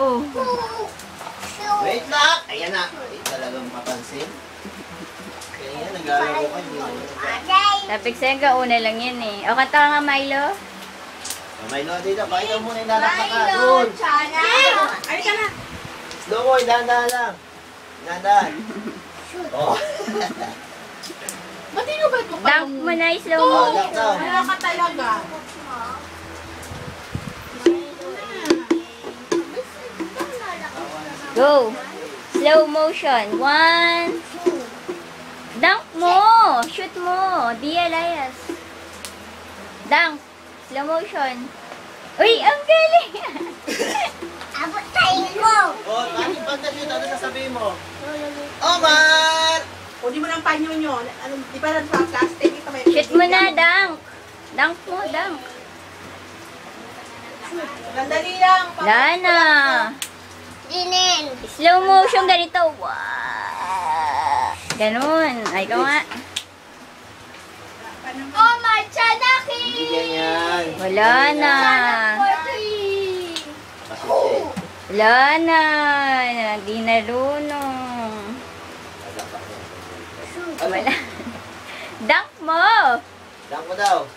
Oh. Wait lang! Ayan na. Ay, talagang mapansin. Kaya yan, nag-aalala ko. Tapik Sega, una lang yan eh. O, kanta ka nga, Milo. Milo, dito. Pakita mo muna yung lalakpak ka. Doon. Ay, ka na. Slow mo, dahan-dahan lang. Dahan-dahan. Oh. Ba't ba ito? Dunk mo na, slow mo. Oh, dunk daw. Wala ka talaga. Go. Slow motion. 1. Dunk mo. Shoot mo. Di Elias. Dunk. Slow motion. Uy, ang galing. Abot tayo ko. Oh, aking pagka-shoot, ano sasabihin mo? Omar! Kunin mo ng panyo nyo. Ano, di ba nagpa-plastic? Ito may... Shoot mo na, dunk. Dunk mo, dunk. Landali lang. Wala na. Dinin. Slow motion ganito. Wow. Ganun. Ay, ikaw nga. Oh, my chanaki. Hindi ganyan. Wala na. Kasi Wala na. Hindi narunong. Wala. Dunk mo. Dunk mo daw.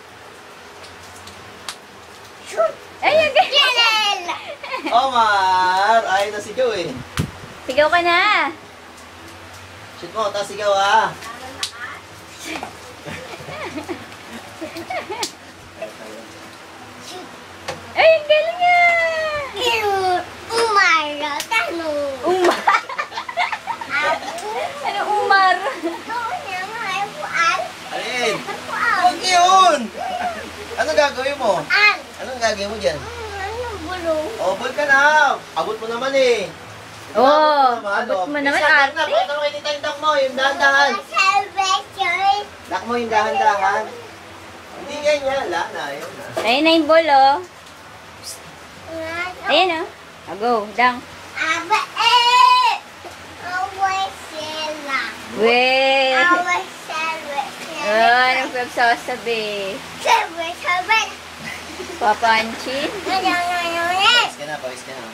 Ay, ang galing. Omar! Ayaw na sigaw eh. Sigaw ka na. Shoot mo, tapos sigaw ah. Ay, ang galing nga. Umara, tano. Umar. Ano umar? Doon yung haipuan. Alin? Haipuan. Huwag yun! Ano gagawin mo? An. Anong gagawin mo dyan? Ano bulo? Oh, ball ka na! Abot mo naman eh. Oh, abot mo naman, Isa, ate. pakita mo kay tita yung duck mo, yung dahan-dahan. Celebration. Duck mo yung dahan-dahan. Hindi ganyan, wala na, yun na. Ayun na yung ball, oh. Ayan, oh. Go, dunk. Aba eh. Away sila. Weh. Away celebration. Anong pagsasabi? Celebration. Papanchin? Ano, ano, ano, ano. Pawis ka na, pawis ka na.